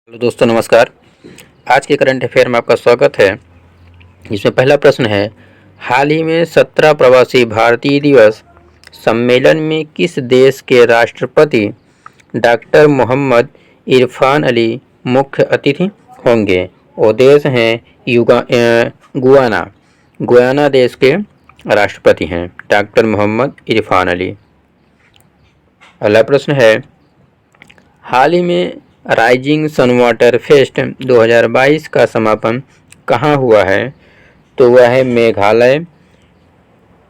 Hello दोस्तों, नमस्कार। आज के करंट अफेयर में आपका स्वागत है। इसमें पहला प्रश्न है, हाल ही में 17 प्रवासी भारतीय दिवस सम्मेलन में किस देश के राष्ट्रपति डॉक्टर मोहम्मद इरफान अली मुख्य अतिथि होंगे? वो देश हैं गुयाना देश के राष्ट्रपति हैं डॉक्टर मोहम्मद इरफान अली। अगला प्रश्न है, हाल ही में राइजिंग सन वाटर फेस्ट 2022 का समापन कहाँ हुआ है? तो वह है मेघालय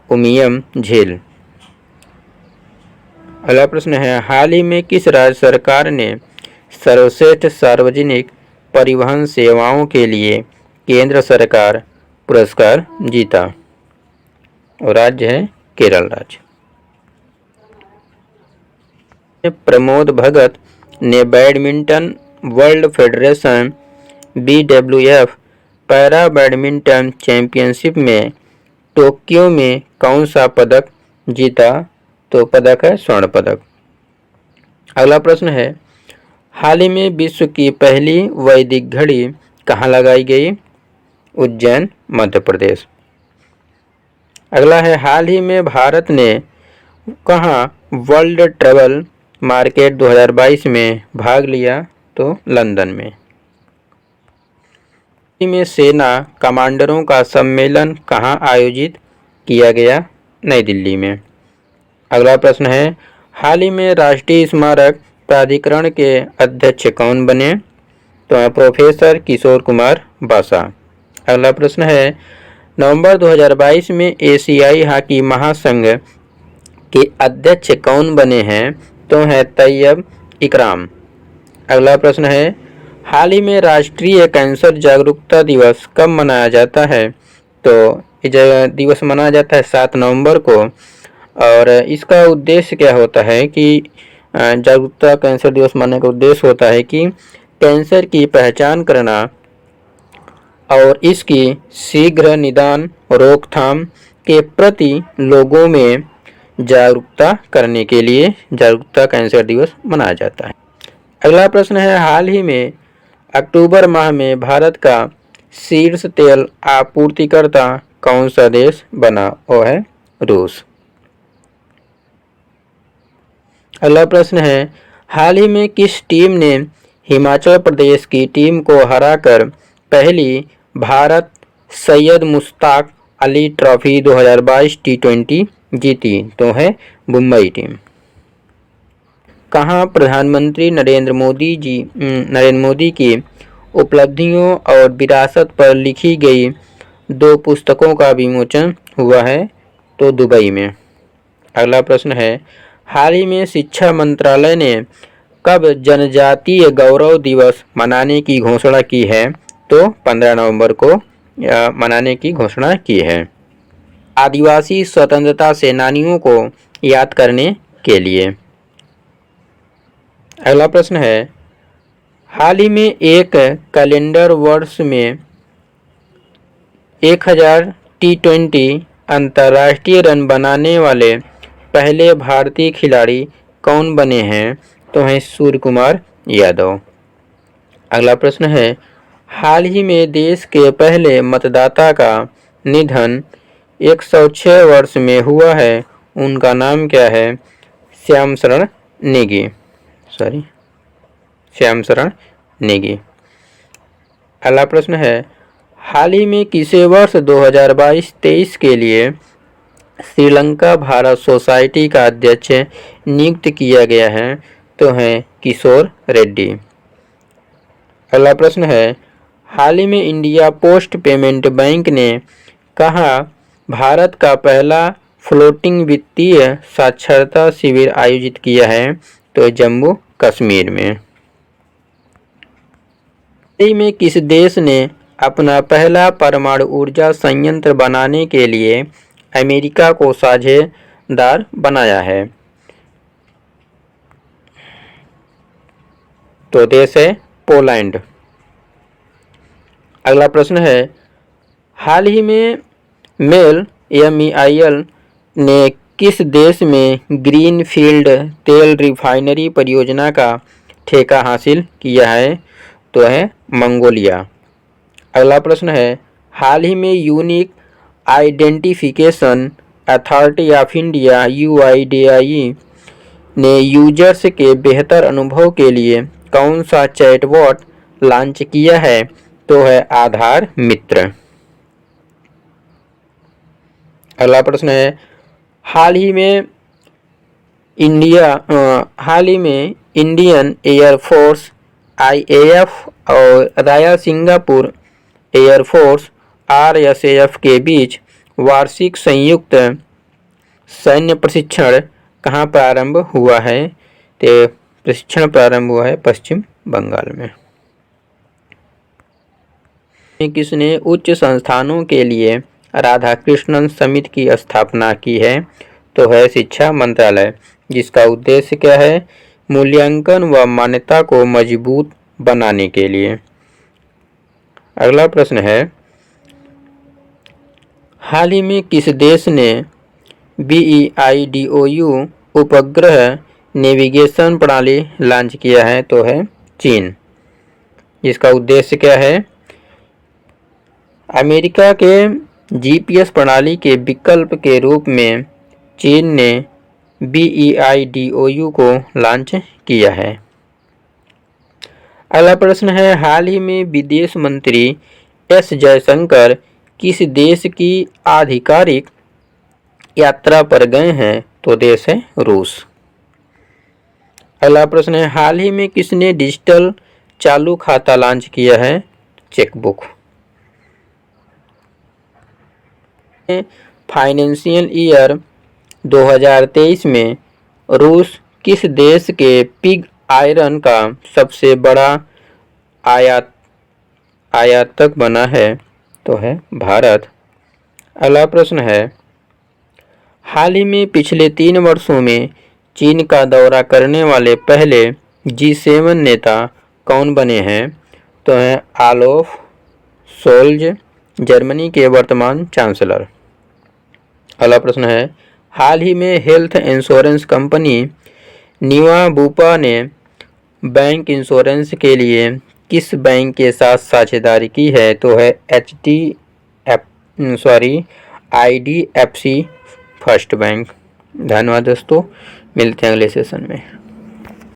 उमियम झील। अगला प्रश्न है, हाल ही में किस राज्य सरकार ने सर्वश्रेष्ठ सार्वजनिक परिवहन सेवाओं के लिए केंद्र सरकार पुरस्कार जीता? और राज्य है केरल राज्य। प्रमोद भगत ने badminton world federation BWF para badminton championship में टोक्यो में कौन सा पदक जीता? तो पदक है स्वर्ण पदक। अगला प्रश्न है, हाल ही में विश्व की पहली वैदिक घड़ी कहाँ लगाई गई? उज्जैन मध्य प्रदेश। अगला है, हाल ही में भारत ने कहाँ वर्ल्ड ट्रैवल मार्केट 2022 में भाग लिया? तो लंदन में। सेना कमांडरों का सम्मेलन कहाँ आयोजित किया गया? नई दिल्ली में। अगला प्रश्न है, हाल ही में राष्ट्रीय स्मारक प्राधिकरण के अध्यक्ष कौन बने? तो प्रोफेसर किशोर कुमार बासा। अगला प्रश्न है, नवंबर 2022 में एशियाई हॉकी महासंघ के अध्यक्ष कौन बने हैं? तो है तैयब इकराम। अगला प्रश्न है, हाल ही में राष्ट्रीय कैंसर जागरूकता दिवस कब मनाया जाता है? तो ये दिवस मनाया जाता है 7 नवंबर को। और इसका उद्देश्य क्या होता है कि जागरूकता कैंसर दिवस मनाने का उद्देश्य होता है कि कैंसर की पहचान करना और इसकी शीघ्र निदान रोकथाम के प्रति लोगों में जागरूकता करने के लिए जागरूकता कैंसर दिवस मनाया जाता है। अगला प्रश्न है, हाल ही में अक्टूबर माह में भारत का शीर्ष तेल आपूर्तिकर्ता कौन सा देश बना? वो है रूस। अगला प्रश्न है, हाल ही में किस टीम ने हिमाचल प्रदेश की टीम को हराकर पहली भारत सैयद मुश्ताक अली ट्रॉफी 2022 T20 जीती? तो है मुंबई टीम। कहाँ प्रधानमंत्री नरेंद्र मोदी की उपलब्धियों और विरासत पर लिखी गई 2 पुस्तकों का विमोचन हुआ है? तो दुबई में। अगला प्रश्न है, हाल ही में शिक्षा मंत्रालय ने कब जनजातीय गौरव दिवस मनाने की घोषणा की है? तो 15 नवंबर को मनाने की घोषणा की है आदिवासी स्वतंत्रता सेनानियों को याद करने के लिए। अगला प्रश्न है, हाल ही में एक कैलेंडर वर्ष में 1000 T20 अंतर्राष्ट्रीय रन बनाने वाले पहले भारतीय खिलाड़ी कौन बने हैं? तो हैं सूर्य कुमार यादव। अगला प्रश्न है, हाल ही में देश के पहले मतदाता का निधन 106 वर्ष में हुआ है, उनका नाम क्या है? श्याम शरण नेगी। अगला प्रश्न है, हाल ही में किसे वर्ष 2022-23 के लिए श्रीलंका भारत सोसाइटी का अध्यक्ष नियुक्त किया गया है? तो हैं किशोर रेड्डी। अगला प्रश्न है, हाल ही में इंडिया पोस्ट पेमेंट बैंक ने कहाँ भारत का पहला फ्लोटिंग वित्तीय साक्षरता शिविर आयोजित किया है? तो जम्मू कश्मीर में। हाल ही में किस देश ने अपना पहला परमाणु ऊर्जा संयंत्र बनाने के लिए अमेरिका को साझेदार बनाया है? तो देश है पोलैंड। अगला प्रश्न है, हाल ही में MEIL ने किस देश में ग्रीनफील्ड तेल रिफाइनरी परियोजना का ठेका हासिल किया है? तो है मंगोलिया। अगला प्रश्न है, हाल ही में unique identification authority of India UIDAI ने यूजर्स के बेहतर अनुभव के लिए कौन सा चैटबॉट लॉन्च किया है? तो है आधार मित्र। अगला प्रश्न है, हाल ही में इंडियन एयरफोर्स IAF और रॉयल सिंगापुर एयरफोर्स RSAF के बीच वार्षिक संयुक्त सैन्य प्रशिक्षण कहाँ प्रारंभ हुआ है? तो प्रशिक्षण प्रारंभ हुआ है पश्चिम बंगाल में। किसने उच्च संस्थानों के लिए राधाकृष्णन समिति की स्थापना की है? तो है शिक्षा मंत्रालय, जिसका उद्देश्य क्या है? मूल्यांकन व मान्यता को मजबूत बनाने के लिए। अगला प्रश्न है, हाल ही में किस देश ने BEIDOU उपग्रह नेविगेशन प्रणाली लॉन्च किया है? तो है चीन, जिसका उद्देश्य क्या है? अमेरिका के GPS प्रणाली के विकल्प के रूप में चीन ने BEIDOU को लॉन्च किया है। अगला प्रश्न है, हाल ही में विदेश मंत्री S जयशंकर किस देश की आधिकारिक यात्रा पर गए हैं? तो देश है रूस। अगला प्रश्न है, हाल ही में किसने डिजिटल चालू खाता लॉन्च किया है? चेकबुक। फाइनेंशियल ईयर 2023 में रूस किस देश के पिग आयरन का सबसे बड़ा आयातक बना है? तो है भारत। अगला प्रश्न है, हाल ही में पिछले 3 वर्षों में चीन का दौरा करने वाले पहले G7 नेता कौन बने हैं? तो है ओलाफ शोल्ज, जर्मनी के वर्तमान चांसलर। अगला प्रश्न है, हाल ही में हेल्थ इंश्योरेंस कंपनी निवा बुपा ने बैंक इंश्योरेंस के लिए किस बैंक के साथ साझेदारी की है? तो है IDFC फर्स्ट बैंक। धन्यवाद दोस्तों, मिलते हैं अगले सेशन में।